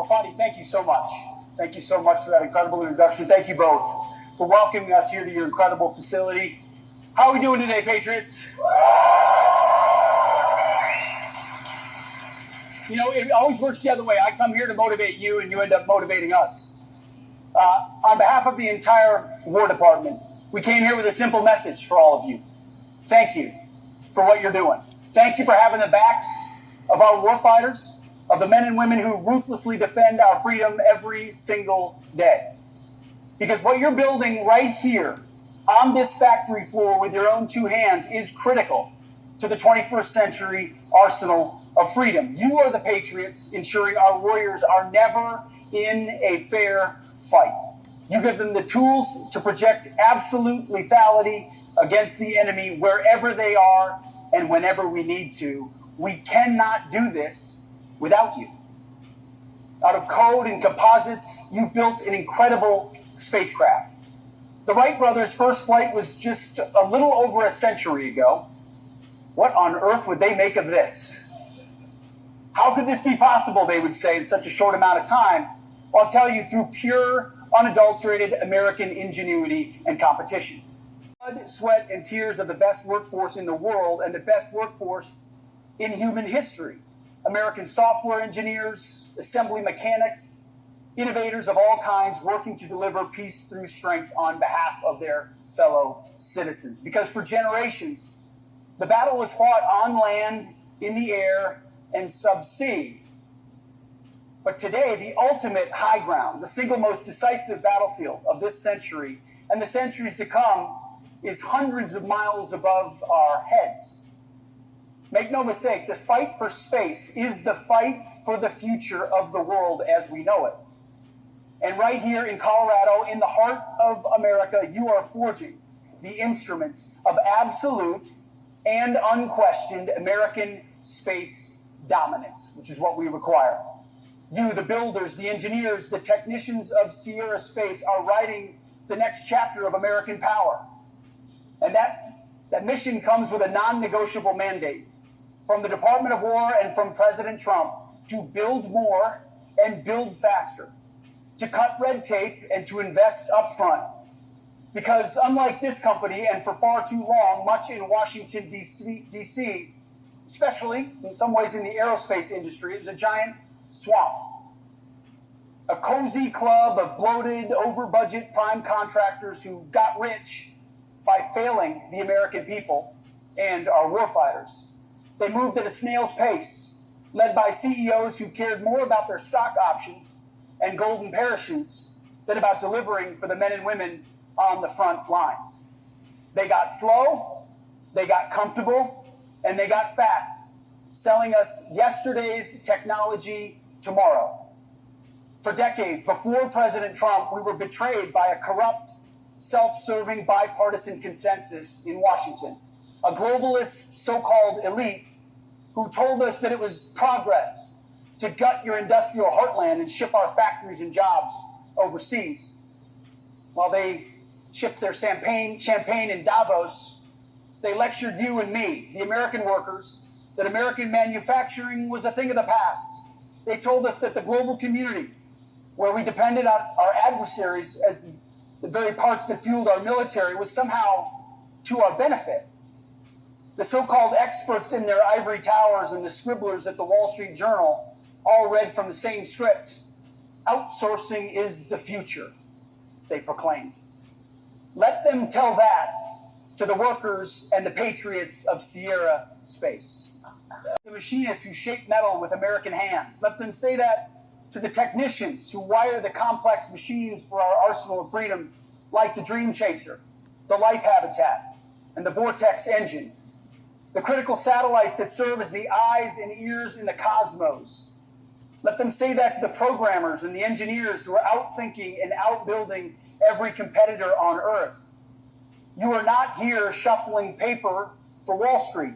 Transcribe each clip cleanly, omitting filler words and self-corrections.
Well, Fadi, thank you so much. Thank you so much for that incredible introduction. Thank you both for welcoming us here to your incredible facility. How are we doing today, Patriots? You know, it always works the other way. I come here to motivate you, and you end up motivating us. On behalf of the entire War Department, we came here with a simple message for all of you. Thank you for what you're doing. Thank you for having the backs of our warfighters, of the men and women who ruthlessly defend our freedom every single day. Because what you're building right here on this factory floor with your own two hands is critical to the 21st century arsenal of freedom. You are the patriots ensuring our warriors are never in a fair fight. You give them the tools to project absolute lethality against the enemy wherever they are and whenever we need to. We cannot do this without you. Out of code and composites, you've built an incredible spacecraft. The Wright brothers' first flight was just a little over a century ago. What on earth would they make of this? How could this be possible, they would say, in such a short amount of time? Well, I'll tell you, through pure, unadulterated American ingenuity and competition. Blood, sweat, and tears of the best workforce in the world and the best workforce in human history. American software engineers, assembly mechanics, innovators of all kinds working to deliver peace through strength on behalf of their fellow citizens. Because for generations, the battle was fought on land, in the air, and subsea. But today, the ultimate high ground, the single most decisive battlefield of this century and the centuries to come, is hundreds of miles above our heads. Make no mistake, this fight for space is the fight for the future of the world as we know it. And right here in Colorado, in the heart of America, you are forging the instruments of absolute and unquestioned American space dominance, which is what we require. You, the builders, the engineers, the technicians of Sierra Space are writing the next chapter of American power. And that mission comes with a non-negotiable mandate from the Department of War and from President Trump to build more and build faster, to cut red tape and to invest upfront. Because unlike this company, and for far too long, much in Washington, D.C., especially in some ways in the aerospace industry, is a giant swamp. A cozy club of bloated, over-budget prime contractors who got rich by failing the American people and our warfighters. They moved at a snail's pace, led by CEOs who cared more about their stock options and golden parachutes than about delivering for the men and women on the front lines. They got slow, they got comfortable, and they got fat, selling us yesterday's technology tomorrow. For decades, before President Trump, we were betrayed by a corrupt, self-serving bipartisan consensus in Washington, a globalist so-called elite who told us that it was progress to gut your industrial heartland and ship our factories and jobs overseas. While they shipped their champagne in Davos, they lectured you and me, the American workers, that American manufacturing was a thing of the past. They told us that the global community, where we depended on our adversaries as the very parts that fueled our military, was somehow to our benefit. The so-called experts in their ivory towers and the scribblers at the Wall Street Journal all read from the same script. Outsourcing is the future, they proclaimed. Let them tell that to the workers and the patriots of Sierra Space. The machinists who shape metal with American hands. Let them say that to the technicians who wire the complex machines for our arsenal of freedom, like the Dream Chaser, the Life Habitat, and the Vortex engine. The critical satellites that serve as the eyes and ears in the cosmos. Let them say that to the programmers and the engineers who are outthinking and outbuilding every competitor on Earth. You are not here shuffling paper for Wall Street.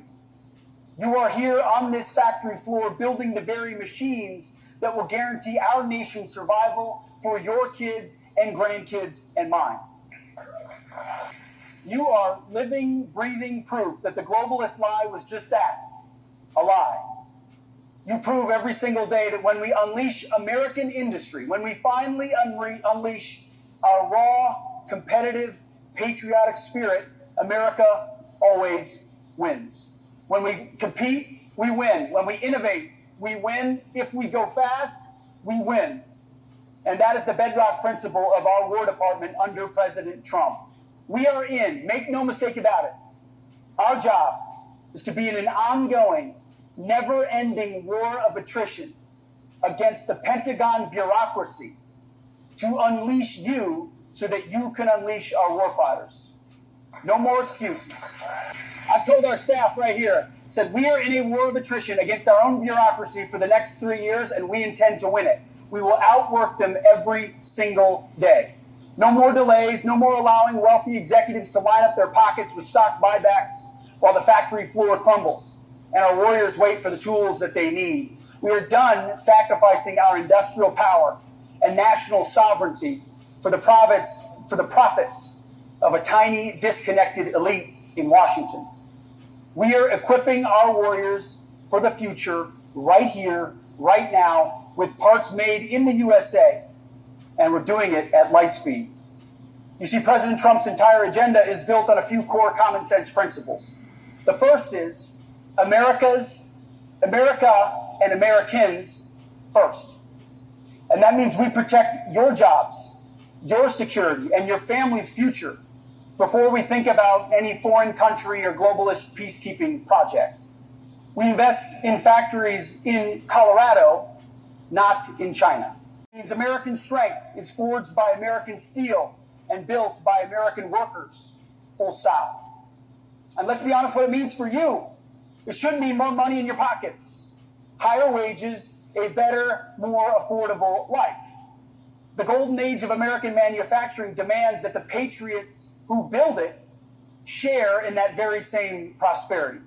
You are here on this factory floor building the very machines that will guarantee our nation's survival for your kids and grandkids and mine. You are living, breathing proof that the globalist lie was just that, a lie. You prove every single day that when we unleash American industry, when we finally unleash our raw, competitive, patriotic spirit, America always wins. When we compete, we win. When we innovate, we win. If we go fast, we win. And that is the bedrock principle of our War Department under President Trump. We are in, make no mistake about it. Our job is to be in an ongoing, never-ending war of attrition against the Pentagon bureaucracy to unleash you so that you can unleash our warfighters. No more excuses. I've told our staff right here, said we are in a war of attrition against our own bureaucracy for the next 3 years, and we intend to win it. We will outwork them every single day. No more delays, no more allowing wealthy executives to line up their pockets with stock buybacks while the factory floor crumbles and our warriors wait for the tools that they need. We are done sacrificing our industrial power and national sovereignty for the profits of a tiny, disconnected elite in Washington. We are equipping our warriors for the future right here, right now, with parts made in the USA, and we're doing it at light speed. You see, President Trump's entire agenda is built on a few core common sense principles. The first is America and Americans first. And that means we protect your jobs, your security, and your family's future before we think about any foreign country or globalist peacekeeping project. We invest in factories in Colorado, not in China. It means American strength is forged by American steel and built by American workers, full stop. And let's be honest what it means for you. It should mean more money in your pockets, higher wages, a better, more affordable life. The golden age of American manufacturing demands that the patriots who build it share in that very same prosperity.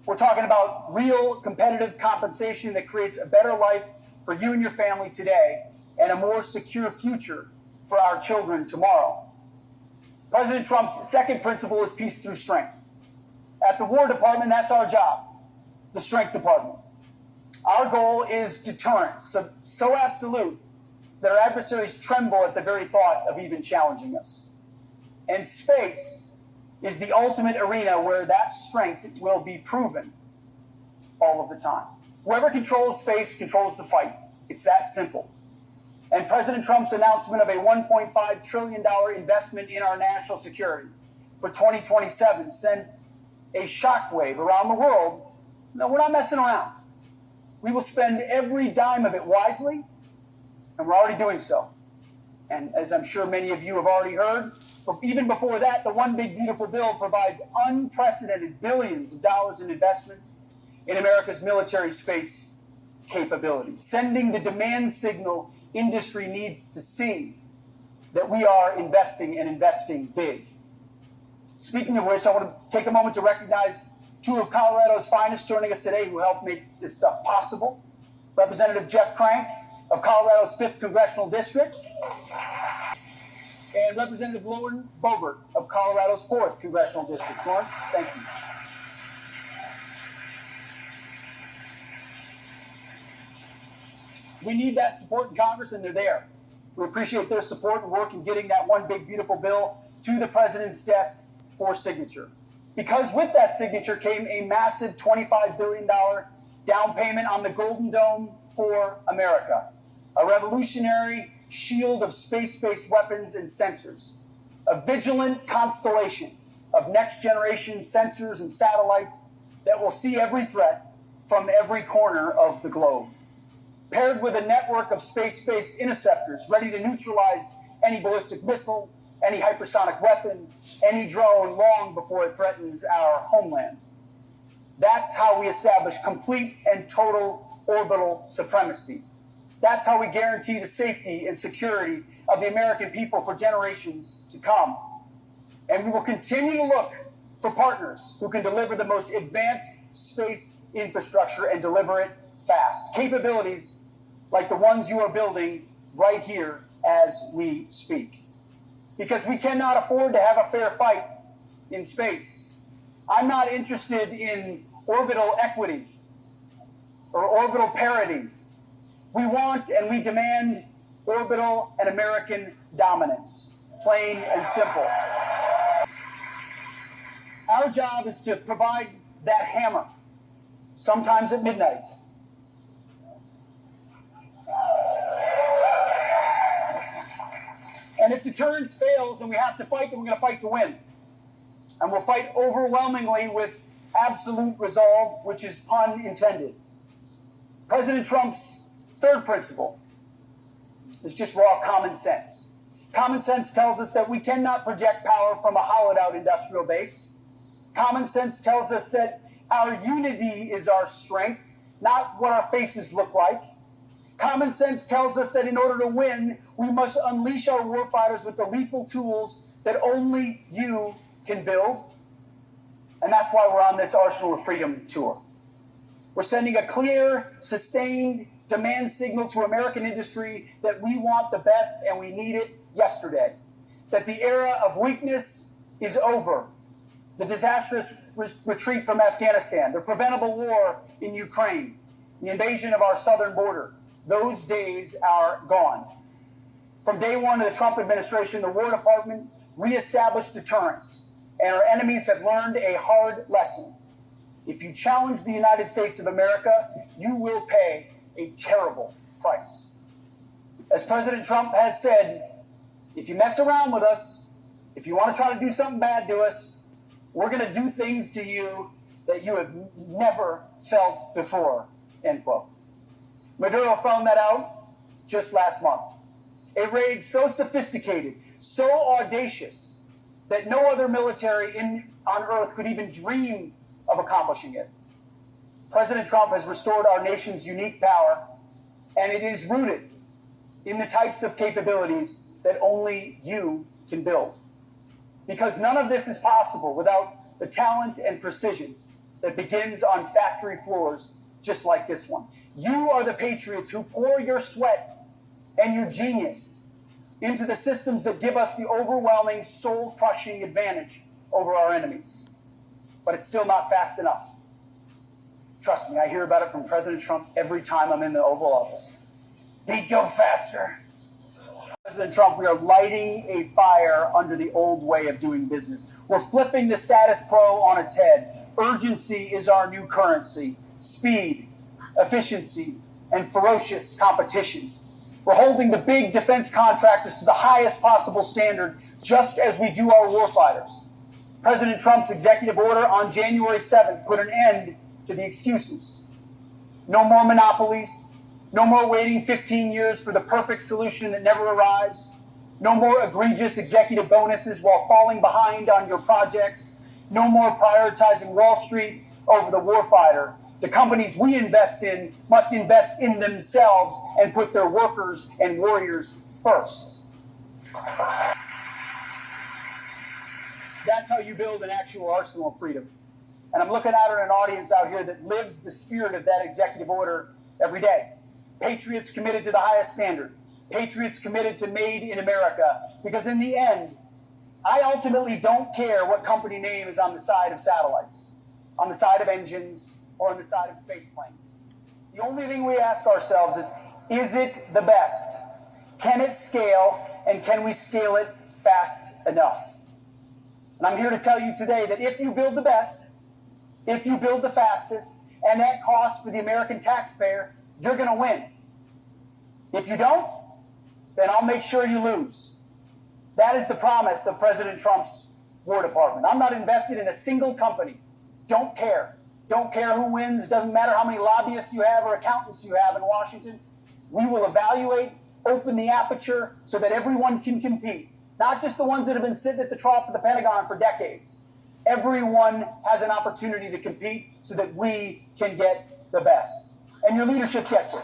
We're talking about real competitive compensation that creates a better life for you and your family today and a more secure future for our children tomorrow. President Trump's second principle is peace through strength. At the War Department, that's our job, the Strength Department. Our goal is deterrence, so absolute that our adversaries tremble at the very thought of even challenging us. And space is the ultimate arena where that strength will be proven all of the time. Whoever controls space controls the fight. It's that simple. And President Trump's announcement of a $1.5 trillion investment in our national security for 2027 sent a shockwave around the world. No, we're not messing around. We will spend every dime of it wisely, and we're already doing so. And as I'm sure many of you have already heard, but even before that, the One Big Beautiful Bill provides unprecedented billions of dollars in investments in America's military space capabilities, sending the demand signal industry needs to see that we are investing and investing big. Speaking of which, I want to take a moment to recognize two of Colorado's finest joining us today who helped make this stuff possible. Representative Jeff Crank of Colorado's 5th Congressional District, and Representative Lauren Boebert of Colorado's 4th Congressional District. Lauren, thank you. We need that support in Congress, and they're there. We appreciate their support and work in getting that One Big Beautiful Bill to the President's desk for signature. Because with that signature came a massive $25 billion down payment on the Golden Dome for America, a revolutionary shield of space-based weapons and sensors, a vigilant constellation of next-generation sensors and satellites that will see every threat from every corner of the globe, paired with a network of space-based interceptors ready to neutralize any ballistic missile, any hypersonic weapon, any drone long before it threatens our homeland. That's how we establish complete and total orbital supremacy. That's how we guarantee the safety and security of the American people for generations to come. And we will continue to look for partners who can deliver the most advanced space infrastructure and deliver it fast. Capabilities like the ones you are building right here as we speak. Because we cannot afford to have a fair fight in space. I'm not interested in orbital equity. or orbital parity. We want and we demand orbital and American dominance, plain and simple. Our job is to provide that hammer, sometimes at midnight. And if deterrence fails and we have to fight, then we're going to fight to win. And we'll fight overwhelmingly with absolute resolve, which is pun intended. President Trump's third principle is just raw common sense. Common sense tells us that we cannot project power from a hollowed-out industrial base. Common sense tells us that our unity is our strength, not what our faces look like. Common sense tells us that in order to win, we must unleash our warfighters with the lethal tools that only you can build. And that's why we're on this Arsenal of Freedom tour. We're sending a clear, sustained demand signal to American industry that we want the best and we need it yesterday. That the era of weakness is over. The disastrous retreat from Afghanistan, the preventable war in Ukraine, the invasion of our southern border, those days are gone. From day one of the Trump administration, the War Department reestablished deterrence, and our enemies have learned a hard lesson. If you challenge the United States of America, you will pay a terrible price. As President Trump has said, if you mess around with us, if you want to try to do something bad to us, we're going to do things to you that you have never felt before, end quote. Maduro found that out just last month. A raid so sophisticated, so audacious, that no other military on earth could even dream of accomplishing it. President Trump has restored our nation's unique power, and it is rooted in the types of capabilities that only you can build. Because none of this is possible without the talent and precision that begins on factory floors just like this one. You are the patriots who pour your sweat and your genius into the systems that give us the overwhelming, soul-crushing advantage over our enemies. But it's still not fast enough. Trust me, I hear about it from President Trump every time I'm in the Oval Office. He'd go faster. President Trump, we are lighting a fire under the old way of doing business. We're flipping the status quo on its head. Urgency is our new currency. Speed, efficiency, and ferocious competition. We're holding the big defense contractors to the highest possible standard, just as we do our warfighters. President Trump's executive order on January 7th put an end to the excuses. No more monopolies. No more waiting 15 years for the perfect solution that never arrives. No more egregious executive bonuses while falling behind on your projects. No more prioritizing Wall Street over the warfighter. The companies we invest in must invest in themselves and put their workers and warriors first. That's how you build an actual arsenal of freedom. And I'm looking out at an audience out here that lives the spirit of that executive order every day. Patriots committed to the highest standard. Patriots committed to Made in America. Because in the end, I ultimately don't care what company name is on the side of satellites, on the side of engines, or on the side of space planes. The only thing we ask ourselves is it the best? Can it scale, and can we scale it fast enough? And I'm here to tell you today that if you build the best, if you build the fastest, and that costs for the American taxpayer, you're going to win. If you don't, then I'll make sure you lose. That is the promise of President Trump's War Department. I'm not invested in a single company. Don't care. Don't care who wins. It doesn't matter how many lobbyists you have or accountants you have in Washington. We will evaluate, open the aperture so that everyone can compete. Not just the ones that have been sitting at the trough of the Pentagon for decades. Everyone has an opportunity to compete so that we can get the best. And your leadership gets it.